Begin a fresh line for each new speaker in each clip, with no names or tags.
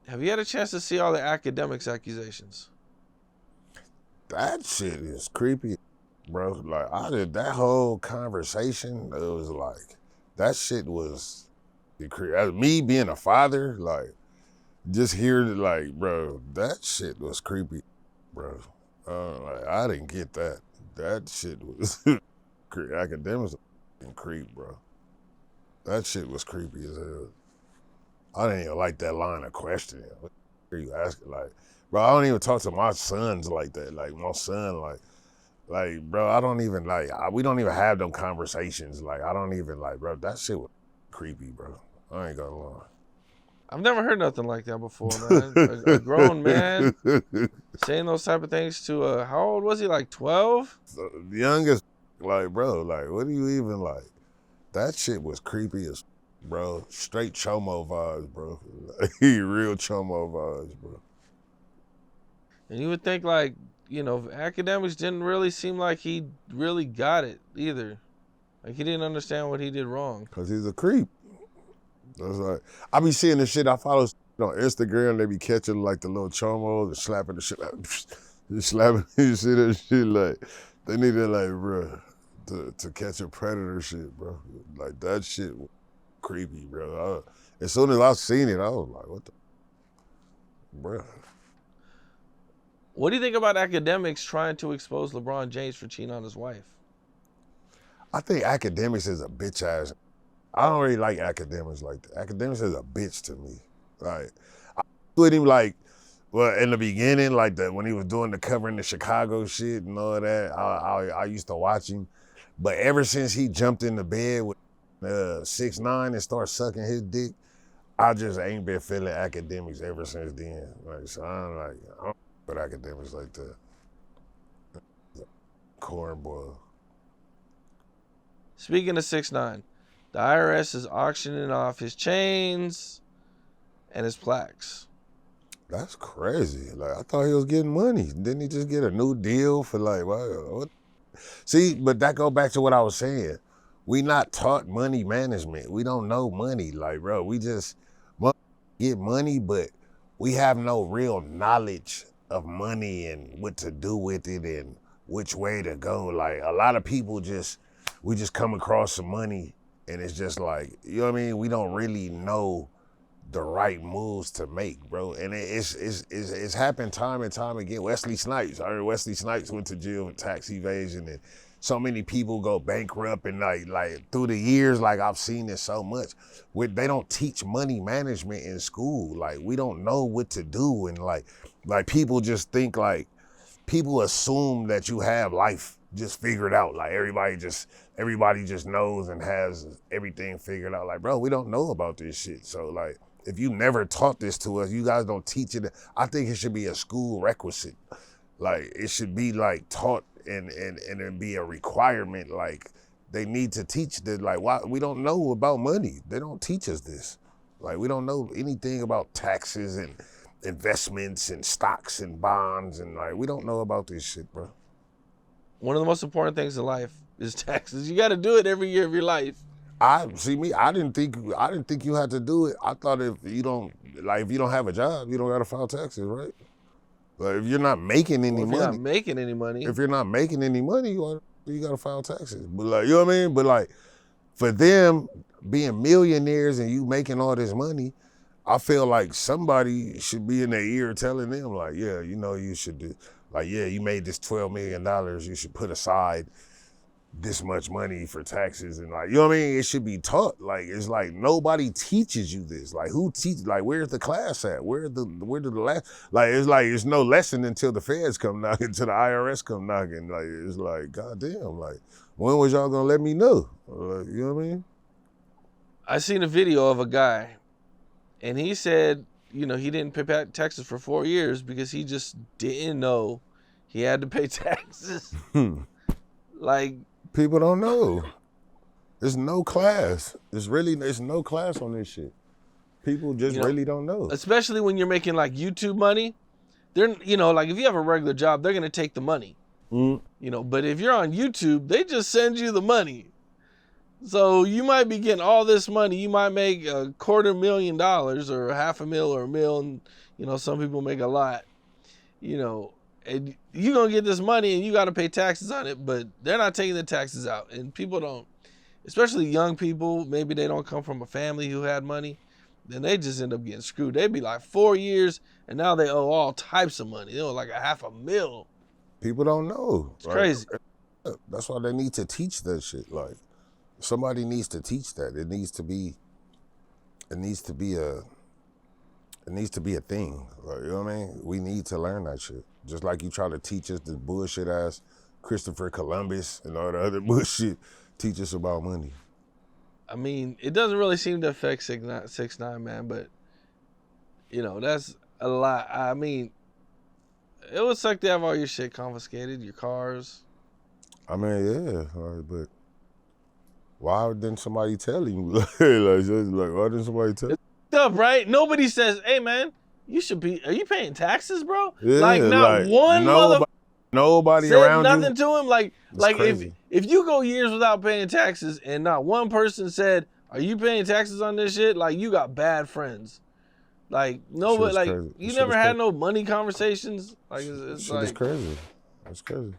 Have you had a chance to see all the Akademiks accusations?
That shit is creepy, bro. Like, I did that whole conversation. It was like, that shit was, as me being a father, like, just hear it, like, bro, that shit was creepy, bro. Like, I didn't get that. That shit was Academics creep, bro. That shit was creepy as hell. I didn't even like that line of questioning. What are you asking? Like, bro, I don't even talk to my sons like that. Like, my son, like, bro, I don't even, like, we don't even have them conversations. Like, I don't even, like, bro, that shit was creepy, bro. I ain't gonna lie.
I've never heard nothing like that before, man. A grown man saying those type of things to how old was he? Like 12?
The youngest, like, bro, like, what do you even like? That shit was creepy as, bro. Straight chomo vibes, bro. Real chomo vibes, bro.
And you would think, like, you know, Akademiks didn't really seem like he really got it either. Like, he didn't understand what he did wrong.
Cause he's a creep. That's like, I be seeing this shit. I follow on Instagram. They be catching like the little chomos and slapping the shit, just slapping. You see that shit? Like, they need to, like, bro, to catch a predator shit, bro. Like, that shit was creepy, bro. As soon as I seen it, I was like, what the, bro.
What do you think about Akademiks trying to expose LeBron James for cheating on his wife?
I think Akademiks is a bitch ass. I don't really like Akademiks like that. Akademiks is a bitch to me. Like, I with him, like, well, in the beginning, like, when he was doing the covering the Chicago shit and all that, I used to watch him. But ever since he jumped in the bed with 6ix9ine and started sucking his dick, I just ain't been feeling Akademiks ever since then. Like, so I don't put Akademiks like that. Cornball.
Speaking of 6ix9ine, the IRS is auctioning off his chains and his plaques.
That's crazy. Like, I thought he was getting money. Didn't he just get a new deal for, like, what? See, but that go back to what I was saying. We not taught money management. We don't know money. Like, bro, we just get money, but we have no real knowledge of money and what to do with it and which way to go. Like, a lot of people we just come across some money and it's just like, you know what I mean? We don't really know the right moves to make, bro. And it's happened time and time again. Wesley Snipes, I heard Wesley Snipes went to jail for tax evasion, and so many people go bankrupt, and like through the years, like, I've seen this so much. They don't teach money management in school. Like, we don't know what to do, and like people just think, like, people assume that you have life just figured out. Like, everybody just knows and has everything figured out. Like, bro, we don't know about this shit. So, like, if you never taught this to us, you guys don't teach it. I think it should be a school requisite. Like, it should be, like, taught and it be a requirement. Like, they need to teach that. Like, why we don't know about money. They don't teach us this. Like, we don't know anything about taxes and investments and stocks and bonds, and, like, we don't know about this shit, bro.
One of the most important things in life is taxes. You got to do it every year of your life.
I didn't think you had to do it. I thought if you don't have a job, you don't gotta file taxes, right? Like, if you're not making any money.
If you're not making any money.
If you're not making any money, you gotta file taxes. But, like, you know what I mean? But, like, for them being millionaires and you making all this money, I feel like somebody should be in their ear telling them, like, yeah, you know, you should do, like, yeah, you made this $12 million, you should put aside this much money for taxes, and, like, you know what I mean? It should be taught. Like, it's like nobody teaches you this. Like, who teaches? Like, where's the class at? Where did the last? Like, it's no lesson until the feds come knocking, until the IRS come knocking. Like, it's like, goddamn, like, when was y'all gonna let me know? You know what I mean?
I seen a video of a guy, and he said, you know, he didn't pay taxes for 4 years because he just didn't know he had to pay taxes. Like,
people don't know. There's no class. There's no class on this shit. People just really don't know.
Especially when you're making, like, YouTube money. They're, you know, like, if you have a regular job, they're gonna take the money. You know, but if you're on YouTube, they just send you the money. So you might be getting all this money. You might make $250,000 or $500,000 or $1 million. You know, some people make a lot. You know, and you're going to get this money and you got to pay taxes on it, but they're not taking the taxes out. And people don't, especially young people, maybe they don't come from a family who had money, then they just end up getting screwed. They'd be like 4 years and now they owe all types of money. They owe like $500,000.
People don't know.
It's crazy.
That's why they need to teach that shit. Like, somebody needs to teach that. It needs to be a thing. Like, you know what I mean? We need to learn that shit. Just like you try to teach us the bullshit ass Christopher Columbus and all the other bullshit. Teach us about money.
I mean, it doesn't really seem to affect 6ix9ine, man, but you know, that's a lot. I mean, it would suck to have all your shit confiscated, your cars.
I mean, yeah, but why didn't somebody tell him? Like, why didn't somebody tell him?
It's up, right? Nobody says, hey, man, are you paying taxes, bro?
Yeah,
like, not one
nobody
said
around
nothing
you.
to him. Like
Crazy.
if you go years without paying taxes and not one person said, are you paying taxes on this shit? Like, you got bad friends. Like, nobody, like,
crazy.
You never had no money conversations. Like, it's
shit
like,
is crazy. That's crazy.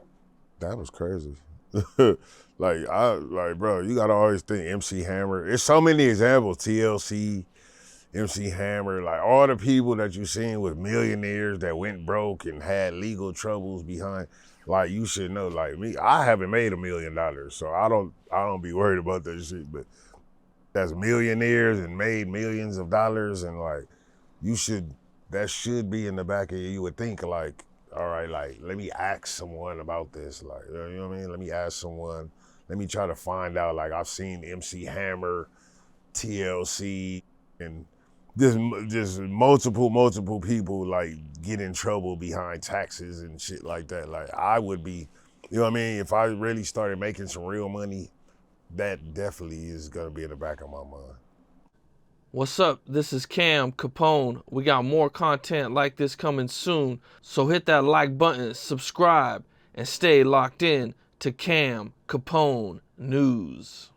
That was crazy. Bro, you gotta always think MC Hammer. There's so many examples. TLC, MC Hammer, like all the people that you seen with millionaires that went broke and had legal troubles behind. Like, you should know, like me, I haven't made $1 million, so I don't be worried about that shit. But that's millionaires and made millions of dollars, and like that should be in the back of you would think, like, all right, like, let me ask someone about this. Like, you know what I mean? Let me ask someone. Let me try to find out. Like, I've seen MC Hammer, TLC, and just multiple people, like, get in trouble behind taxes and shit like that. Like, I would be, you know what I mean? If I really started making some real money, that definitely is going to be in the back of my mind.
What's up? This is Capone. We got more content like this coming soon. So hit that like button, subscribe, and stay locked in to Capone News.